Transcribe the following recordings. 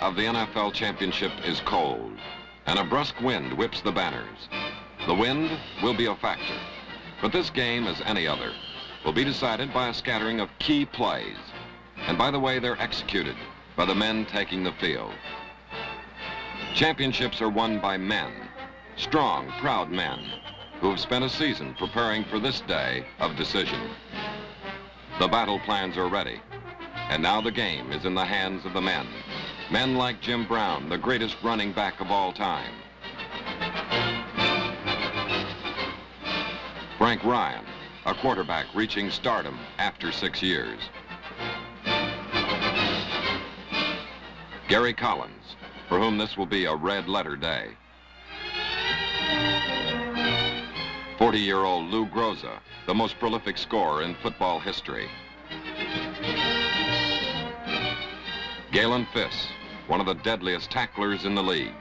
of the NFL championship is cold, and a brusque wind whips the banners. The wind will be a factor, but this game, as any other, will be decided by a scattering of key plays, and by the way they're executed by the men taking the field. Championships are won by men, strong, proud men, who have spent a season preparing for this day of decision. The battle plans are ready, and now the game is in the hands of the men. Men like Jim Brown, the greatest running back of all time. Frank Ryan, a quarterback reaching stardom after 6 years. Gary Collins, for whom this will be a red-letter day. 40-year-old Lou Groza, the most prolific scorer in football history. Galen Fiss, one of the deadliest tacklers in the league.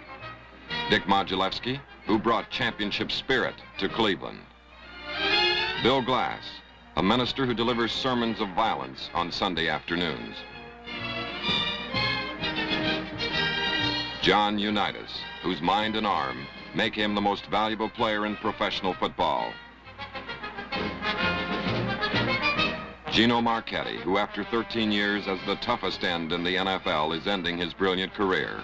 Dick Modulewski, who brought championship spirit to Cleveland. Bill Glass, a minister who delivers sermons of violence on Sunday afternoons. John Unitas, whose mind and arm make him the most valuable player in professional football. Gino Marchetti, who after 13 years as the toughest end in the NFL is ending his brilliant career.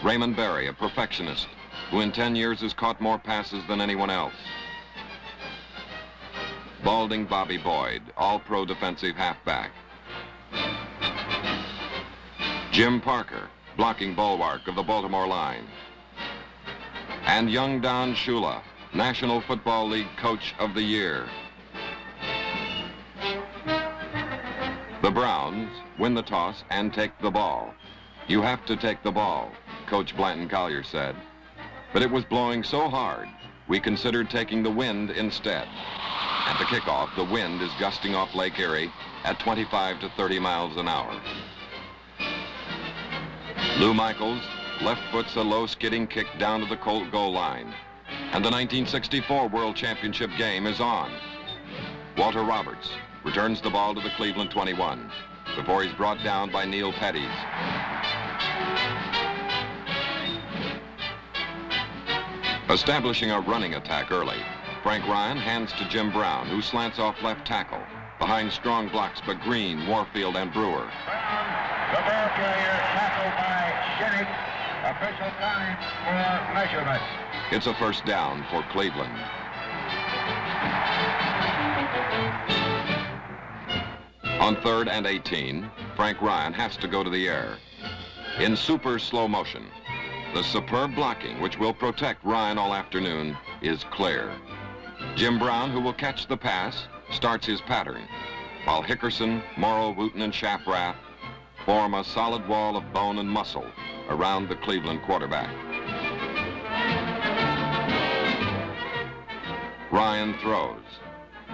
Raymond Berry, a perfectionist, who in 10 years has caught more passes than anyone else. Balding Bobby Boyd, all-pro defensive halfback. Jim Parker, blocking bulwark of the Baltimore line. And young Don Shula, National Football League Coach of the Year. The Browns win the toss and take the ball. You have to take the ball, Coach Blanton Collier said. But it was blowing so hard, we considered taking the wind instead. At the kickoff, the wind is gusting off Lake Erie at 25 to 30 miles an hour. Lou Michaels left foots a low skidding kick down to the Colt goal line. And the 1964 World Championship game is on. Walter Roberts returns the ball to the Cleveland 21 before he's brought down by Neil Petties. Establishing a running attack early, Frank Ryan hands to Jim Brown, who slants off left tackle behind strong blocks by Green, Warfield, and Brewer. Brown, the ball carrier, tackled by Shinnick. Official time for measurement. It's a first down for Cleveland. On 3rd and 18, Frank Ryan has to go to the air. In super slow motion, the superb blocking, which will protect Ryan all afternoon, is clear. Jim Brown, who will catch the pass, starts his pattern, while Hickerson, Morrow, Wooten, and Shafrath form a solid wall of bone and muscle around the Cleveland quarterback. Ryan throws,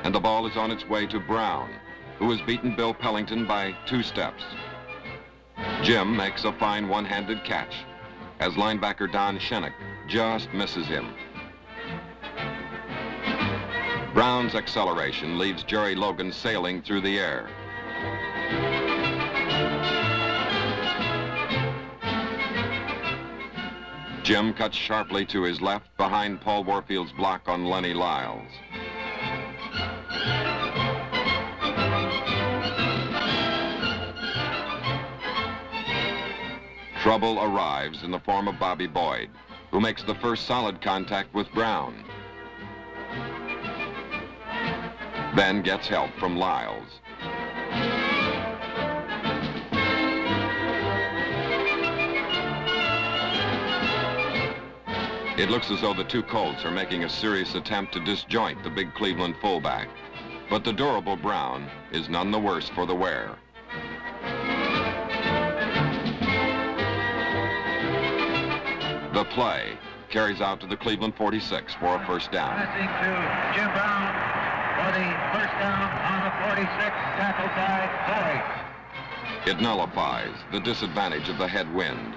and the ball is on its way to Brown, who has beaten Bill Pellington by 2 steps. Jim makes a fine one-handed catch as linebacker Don Shinnick just misses him. Brown's acceleration leaves Jerry Logan sailing through the air. Jim cuts sharply to his left behind Paul Warfield's block on Lenny Lyles. Trouble arrives in the form of Bobby Boyd, who makes the first solid contact with Brown. Then gets help from Lyles. It looks as though the two Colts are making a serious attempt to disjoint the big Cleveland fullback, but the durable Brown is none the worse for the wear. The play carries out to the Cleveland 46 for a first down. Passing to Jim Brown for the first down on the 46, tackled by Boyd. It nullifies the disadvantage of the headwind,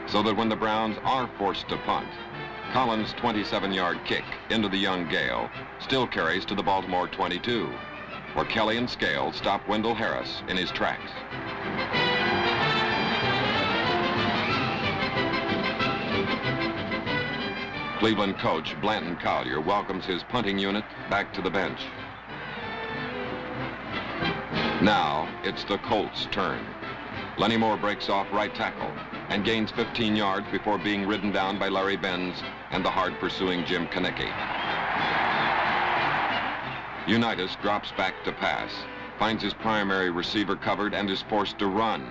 so that when the Browns are forced to punt, Collins' 27-yard kick into the young gale still carries to the Baltimore 22, where Kelly and Scales stop Wendell Harris in his tracks. Cleveland coach Blanton Collier welcomes his punting unit back to the bench. Now it's the Colts' turn. Lenny Moore breaks off right tackle and gains 15 yards before being ridden down by Larry Benz and the hard-pursuing Jim Kanicki. Unitas drops back to pass, finds his primary receiver covered and is forced to run.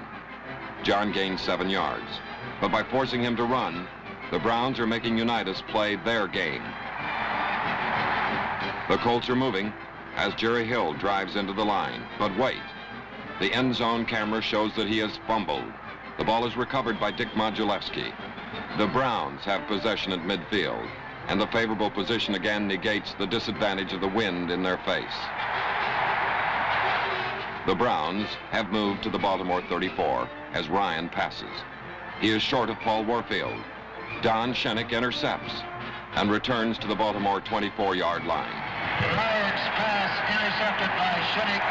John gains 7 yards, but by forcing him to run, the Browns are making Unitas play their game. The Colts are moving as Jerry Hill drives into the line, but wait. The end zone camera shows that he has fumbled. The ball is recovered by Dick Modulewski. The Browns have possession at midfield, and the favorable position again negates the disadvantage of the wind in their face. The Browns have moved to the Baltimore 34 as Ryan passes. He is short of Paul Warfield. Don Shenick intercepts and returns to the Baltimore 24-yard line. Ryan's pass intercepted by Shenick.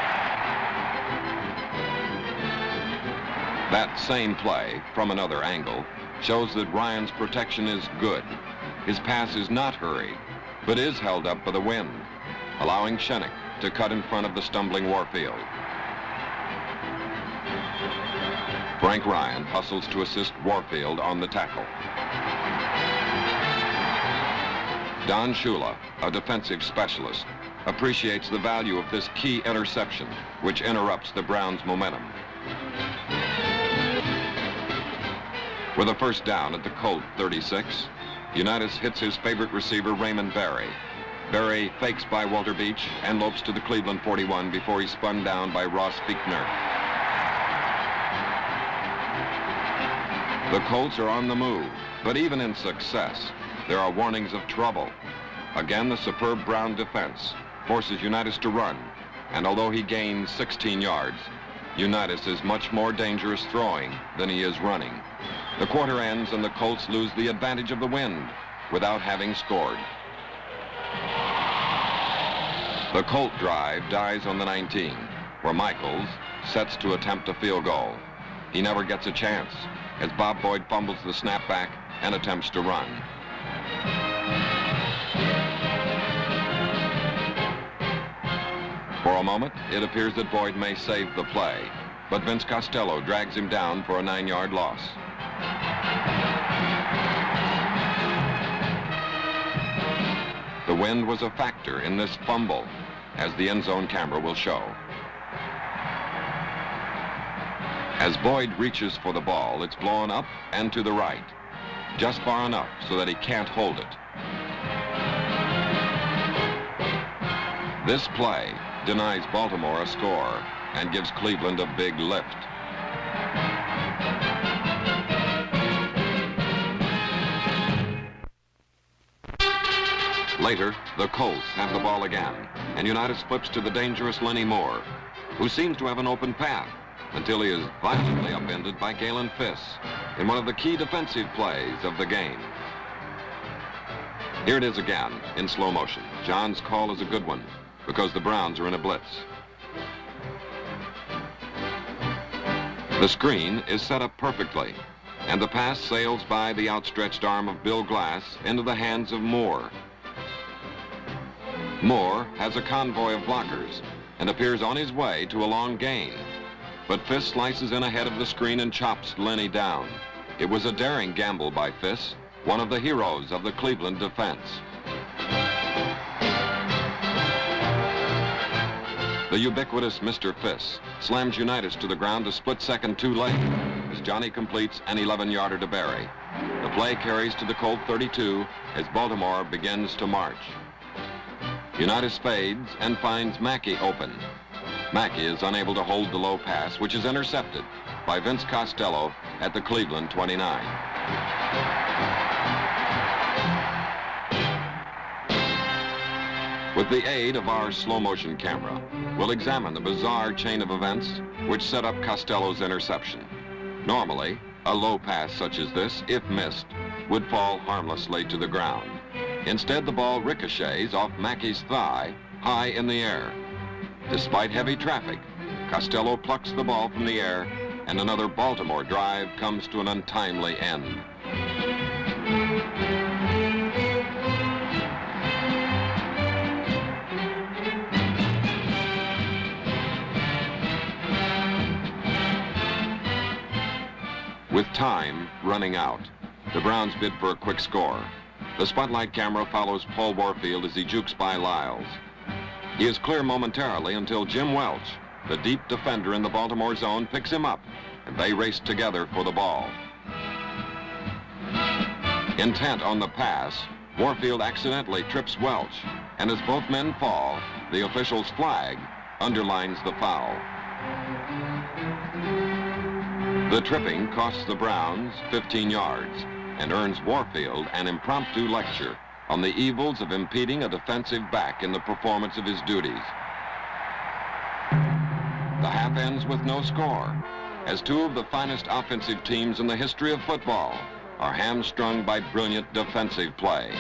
That same play, from another angle, shows that Ryan's protection is good. His pass is not hurried, but is held up by the wind, allowing Shenick to cut in front of the stumbling Warfield. Frank Ryan hustles to assist Warfield on the tackle. Don Shula, a defensive specialist, appreciates the value of this key interception, which interrupts the Browns' momentum. With a first down at the Colt 36, Unitas hits his favorite receiver, Raymond Berry. Berry fakes by Walter Beach and lopes to the Cleveland 41 before he's spun down by Ross Fichtner. The Colts are on the move, but even in success, there are warnings of trouble. Again, the superb Brown defense forces Unitas to run, and although he gains 16 yards, Unitas is much more dangerous throwing than he is running. The quarter ends and the Colts lose the advantage of the wind without having scored. The Colt drive dies on the 19, where Michaels sets to attempt a field goal. He never gets a chance as Bob Boyd fumbles the snapback and attempts to run. For a moment, it appears that Boyd may save the play, but Vince Costello drags him down for a 9-yard loss. The wind was a factor in this fumble, as the end zone camera will show. As Boyd reaches for the ball, it's blown up and to the right, just far enough so that he can't hold it. This play denies Baltimore a score and gives Cleveland a big lift. Later, the Colts have the ball again, and Unitas flips to the dangerous Lenny Moore, who seems to have an open path until he is violently upended by Galen Fiss in one of the key defensive plays of the game. Here it is again in slow motion. John's call is a good one because the Browns are in a blitz. The screen is set up perfectly, and the pass sails by the outstretched arm of Bill Glass into the hands of Moore. Moore has a convoy of blockers and appears on his way to a long gain. But Fiss slices in ahead of the screen and chops Lenny down. It was a daring gamble by Fiss, one of the heroes of the Cleveland defense. The ubiquitous Mr. Fiss slams Unitas to the ground a split second too late as Johnny completes an 11-yarder to Berry. The play carries to the Colt 32 as Baltimore begins to march. Unitas fades and finds Mackey open. Mackey is unable to hold the low pass, which is intercepted by Vince Costello at the Cleveland 29. With the aid of our slow-motion camera, we'll examine the bizarre chain of events which set up Costello's interception. Normally, a low pass such as this, if missed, would fall harmlessly to the ground. Instead, the ball ricochets off Mackey's thigh high in the air. Despite heavy traffic, Costello plucks the ball from the air, and another Baltimore drive comes to an untimely end. With time running out, the Browns bid for a quick score. The spotlight camera follows Paul Warfield as he jukes by Lyles. He is clear momentarily until Jim Welch, the deep defender in the Baltimore zone, picks him up, and they race together for the ball. Intent on the pass, Warfield accidentally trips Welch, and as both men fall, the official's flag underlines the foul. The tripping costs the Browns 15 yards and earns Warfield an impromptu lecture on the evils of impeding a defensive back in the performance of his duties. The half ends with no score, as two of the finest offensive teams in the history of football are hamstrung by brilliant defensive play.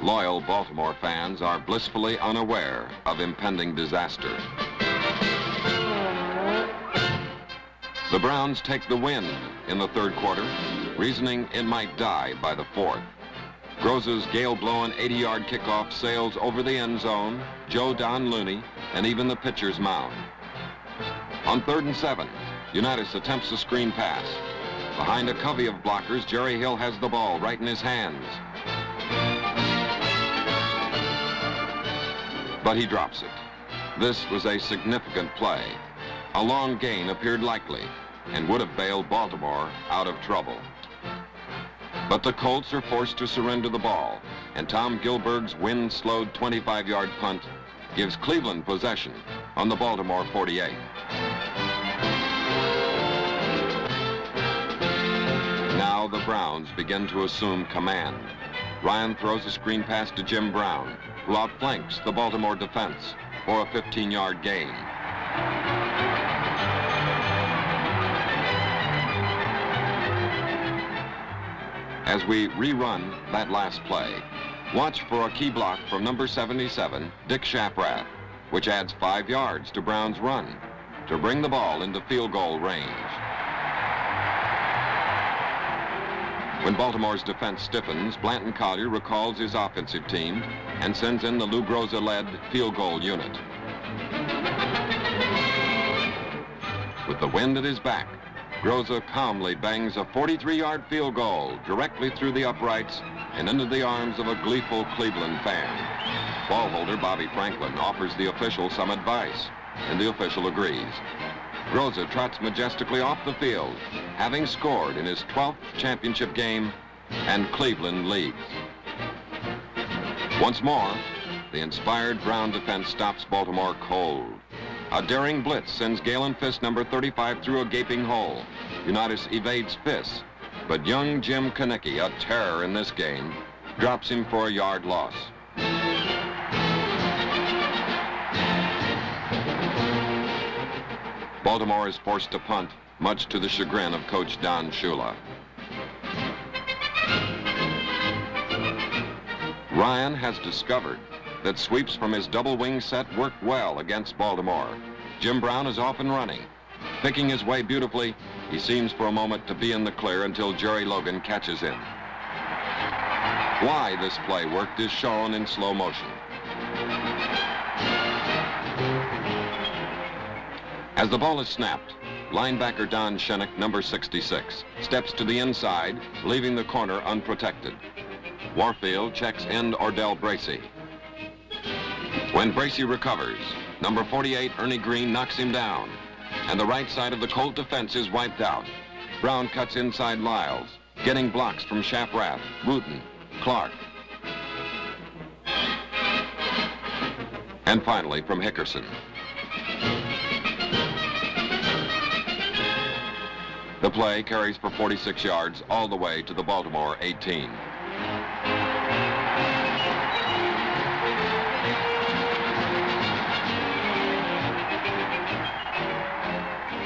Loyal Baltimore fans are blissfully unaware of impending disaster. The Browns take the win in the third quarter, reasoning it might die by the fourth. Groza's gale-blown 80-yard kickoff sails over the end zone, Joe Don Looney, and even the pitcher's mound. On 3rd and 7, Unitas attempts a screen pass. Behind a covey of blockers, Jerry Hill has the ball right in his hands. But he drops it. This was a significant play. A long gain appeared likely and would have bailed Baltimore out of trouble. But the Colts are forced to surrender the ball, and Tom Gilbert's wind-slowed 25-yard punt gives Cleveland possession on the Baltimore 48. Now the Browns begin to assume command. Ryan throws a screen pass to Jim Brown, who outflanks the Baltimore defense for a 15-yard gain. As we rerun that last play, watch for a key block from number 77, Dick Shaprath, which adds 5 yards to Brown's run to bring the ball into field goal range. When Baltimore's defense stiffens, Blanton Collier recalls his offensive team and sends in the Lou Groza-led field goal unit. With the wind at his back, Groza calmly bangs a 43-yard field goal directly through the uprights and into the arms of a gleeful Cleveland fan. Ballholder Bobby Franklin offers the official some advice, and the official agrees. Groza trots majestically off the field, having scored in his 12th championship game, and Cleveland leads. Once more, the inspired Brown defense stops Baltimore cold. A daring blitz sends Galen Fiss number 35 through a gaping hole. Unitas evades Fiss, but young Jim Konecki, a terror in this game, drops him for a yard loss. Baltimore is forced to punt, much to the chagrin of coach Don Shula. Ryan has discovered that sweeps from his double wing set work well against Baltimore. Jim Brown is off and running. Picking his way beautifully, he seems for a moment to be in the clear until Jerry Logan catches him. Why this play worked is shown in slow motion. As the ball is snapped, linebacker Don Shennick, number 66, steps to the inside, leaving the corner unprotected. Warfield checks end Ordell Bracey. When Bracey recovers, number 48, Ernie Green, knocks him down, and the right side of the Colt defense is wiped out. Brown cuts inside Lyles, getting blocks from Shaprath, Wooten, Clark, and finally from Hickerson. The play carries for 46 yards all the way to the Baltimore 18.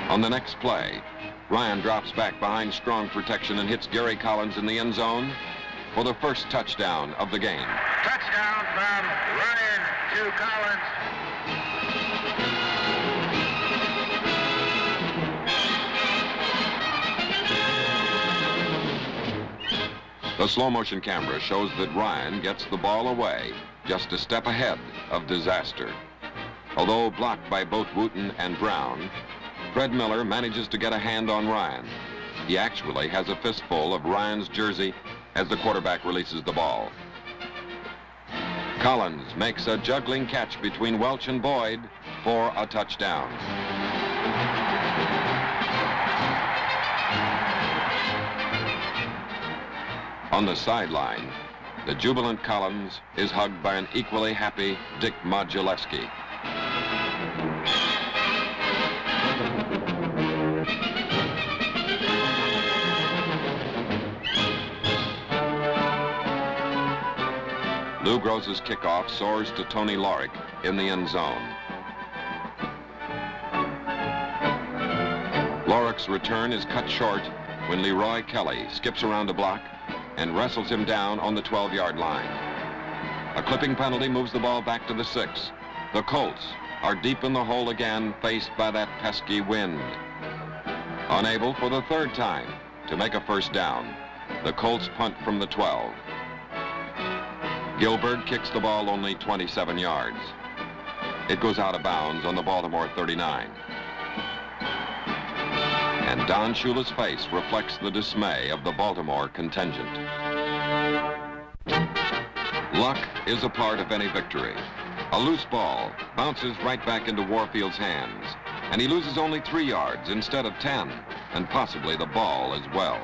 On the next play, Ryan drops back behind strong protection and hits Gary Collins in the end zone for the first touchdown of the game. Touchdown from Ryan to Collins. The slow motion camera shows that Ryan gets the ball away, just a step ahead of disaster. Although blocked by both Wooten and Brown, Fred Miller manages to get a hand on Ryan. He actually has a fistful of Ryan's jersey as the quarterback releases the ball. Collins makes a juggling catch between Welch and Boyd for a touchdown. On the sideline, the jubilant Collins is hugged by an equally happy Dick Modulewski. Lou Gross's kickoff soars to Tony Lorick in the end zone. Lorick's return is cut short when Leroy Kelly skips around a block and wrestles him down on the 12-yard line. A clipping penalty moves the ball back to the 6. The Colts are deep in the hole again, faced by that pesky wind. Unable for the third time to make a first down, the Colts punt from the 12. Gilbert kicks the ball only 27 yards. It goes out of bounds on the Baltimore 39. And Don Shula's face reflects the dismay of the Baltimore contingent. Luck is a part of any victory. A loose ball bounces right back into Warfield's hands, and he loses only 3 yards instead of 10, and possibly the ball as well.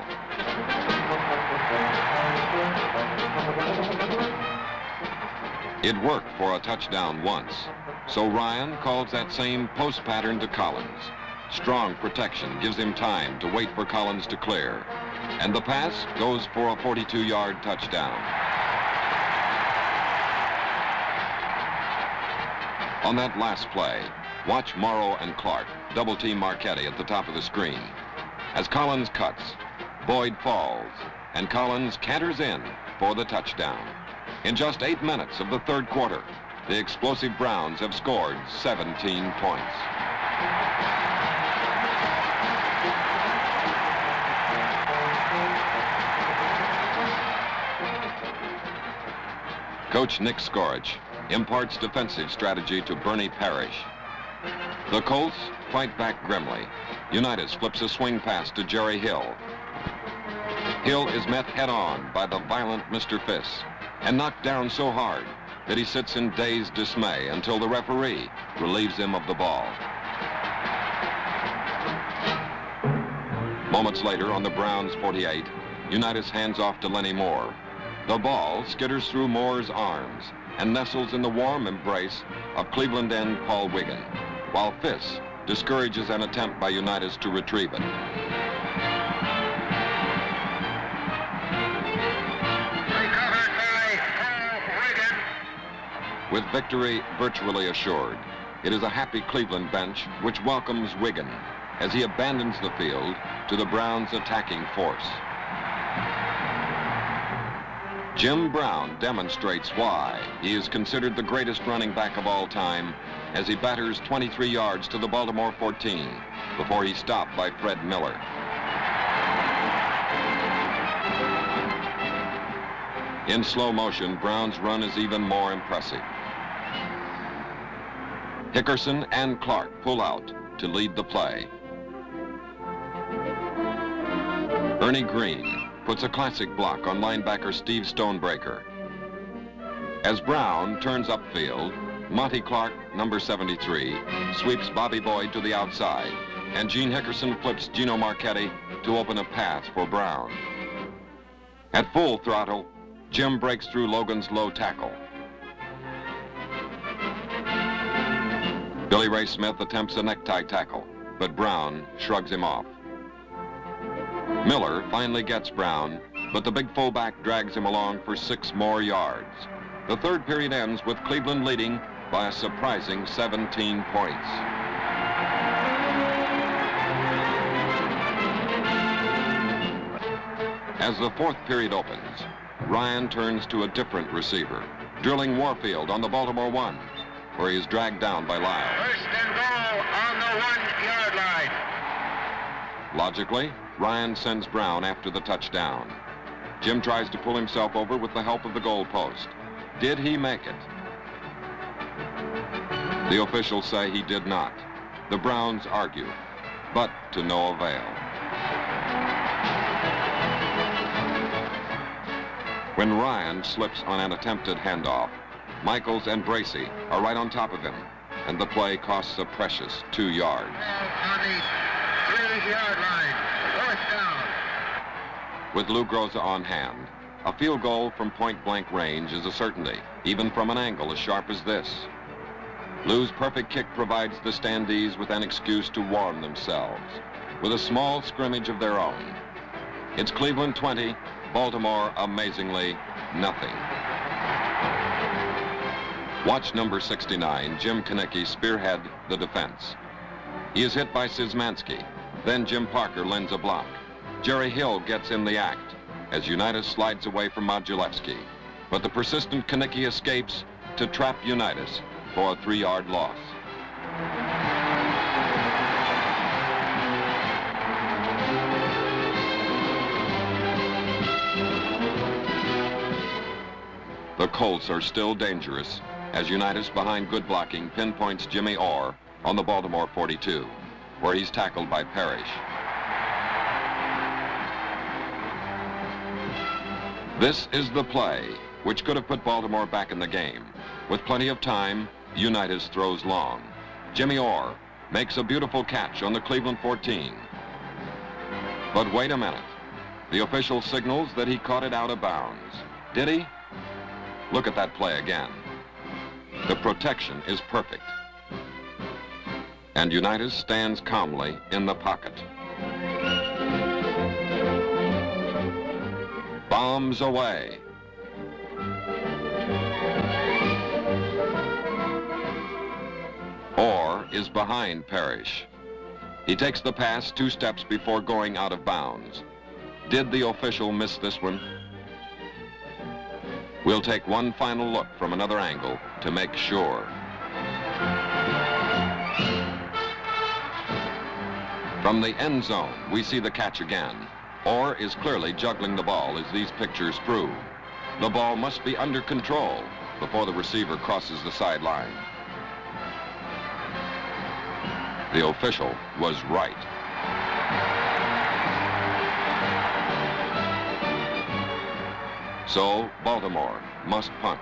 It worked for a touchdown once, so Ryan calls that same post pattern to Collins. Strong protection gives him time to wait for Collins to clear, and the pass goes for a 42-yard touchdown. On that last play, watch Morrow and Clark double-team Marchetti at the top of the screen. As Collins cuts, Boyd falls, and Collins canters in for the touchdown. In just 8 minutes of the third quarter, the explosive Browns have scored 17 points. Coach Nick Skorich imparts defensive strategy to Bernie Parrish. The Colts fight back grimly. Unitas flips a swing pass to Jerry Hill. Hill is met head-on by the violent Mr. Fiss and knocked down so hard that he sits in dazed dismay until the referee relieves him of the ball. Moments later, on the Browns' 48, Unitas hands off to Lenny Moore. The ball skitters through Moore's arms and nestles in the warm embrace of Cleveland end Paul Wiggin, while Fiss discourages an attempt by Unitas to retrieve it. With victory virtually assured, it is a happy Cleveland bench which welcomes Wiggin as he abandons the field to the Browns' attacking force. Jim Brown demonstrates why he is considered the greatest running back of all time as he batters 23 yards to the Baltimore 14 before he's stopped by Fred Miller. In slow motion, Brown's run is even more impressive. Hickerson and Clark pull out to lead the play. Ernie Green puts a classic block on linebacker Steve Stonebreaker. As Brown turns upfield, Monty Clark, number 73, sweeps Bobby Boyd to the outside, and Gene Hickerson flips Gino Marchetti to open a path for Brown. At full throttle, Jim breaks through Logan's low tackle. Billy Ray Smith attempts a necktie tackle, but Brown shrugs him off. Miller finally gets Brown, but the big fullback drags him along for 6 more yards. The third period ends with Cleveland leading by a surprising 17 points. As the fourth period opens, Ryan turns to a different receiver, drilling Warfield on the Baltimore 1, where he is dragged down by Lyle. First and goal on the 1-yard line. Logically, Ryan sends Brown after the touchdown. Jim tries to pull himself over with the help of the goal post. Did he make it? The officials say he did not. The Browns argue, but to no avail. When Ryan slips on an attempted handoff, Michaels and Bracey are right on top of him, and the play costs a precious 2 yards. On the 3-yard line, fourth down. With Lou Groza on hand, a field goal from point-blank range is a certainty, even from an angle as sharp as this. Lou's perfect kick provides the standees with an excuse to warm themselves, with a small scrimmage of their own. It's Cleveland 20, Baltimore, amazingly, nothing. Watch number 69, Jim Konecki, spearhead the defense. He is hit by Szymanski. Then Jim Parker lends a block. Jerry Hill gets in the act as Unitas slides away from Modulewski. But the persistent Konecki escapes to trap Unitas for a 3-yard loss. The Colts are still dangerous as Unitas, behind good blocking, pinpoints Jimmy Orr on the Baltimore 42, where he's tackled by Parrish. This is the play which could have put Baltimore back in the game. With plenty of time, Unitas throws long. Jimmy Orr makes a beautiful catch on the Cleveland 14. But wait a minute. The official signals that he caught it out of bounds. Did he? Look at that play again. The protection is perfect. And Unitas stands calmly in the pocket. Bombs away. Orr is behind Parrish. He takes the pass 2 steps before going out of bounds. Did the official miss this one? We'll take one final look from another angle to make sure. From the end zone, we see the catch again. Orr is clearly juggling the ball, as these pictures prove. The ball must be under control before the receiver crosses the sideline. The official was right. So Baltimore must punt.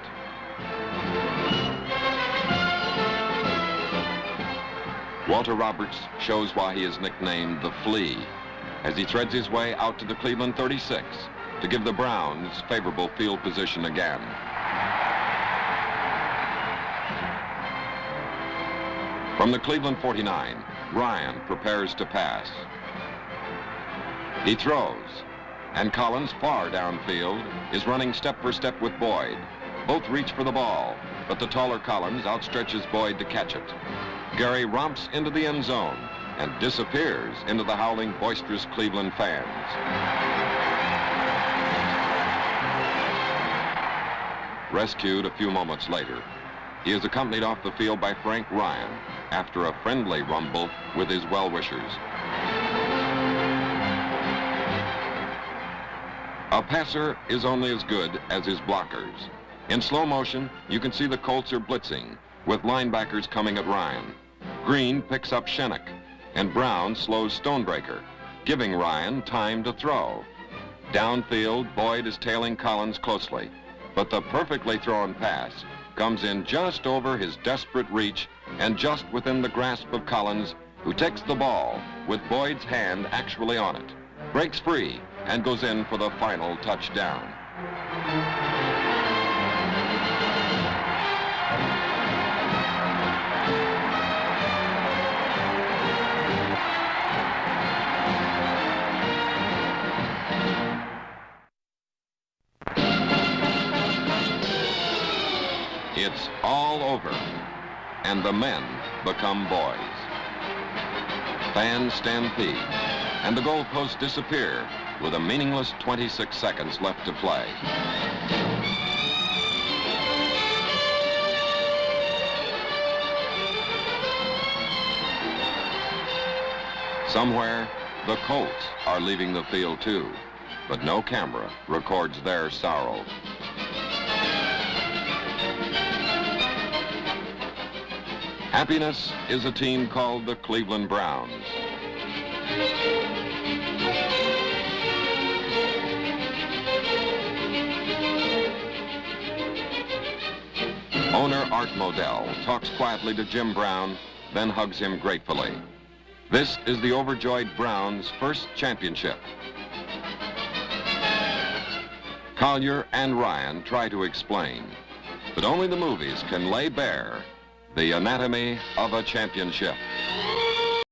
Walter Roberts shows why he is nicknamed the Flea as he threads his way out to the Cleveland 36 to give the Browns favorable field position again. From the Cleveland 49, Ryan prepares to pass. He throws, and Collins, far downfield, is running step for step with Boyd. Both reach for the ball, but the taller Collins outstretches Boyd to catch it. Gary romps into the end zone and disappears into the howling, boisterous Cleveland fans. Rescued a few moments later, he is accompanied off the field by Frank Ryan after a friendly rumble with his well-wishers. A passer is only as good as his blockers. In slow motion, you can see the Colts are blitzing, with linebackers coming at Ryan. Green picks up Shennick, and Brown slows Stonebreaker, giving Ryan time to throw. Downfield, Boyd is tailing Collins closely, but the perfectly thrown pass comes in just over his desperate reach and just within the grasp of Collins, who takes the ball with Boyd's hand actually on it, breaks free, and goes in for the final touchdown. It's all over, and the men become boys. Fans stampede, and the goalposts disappear with a meaningless 26 seconds left to play. Somewhere, the Colts are leaving the field too. but no camera records their sorrow. Happiness is a team called the Cleveland Browns. Owner Art Modell talks quietly to Jim Brown, then hugs him gratefully. This is the overjoyed Browns' first championship. Collier and Ryan try to explain, but only the movies can lay bare the anatomy of a championship.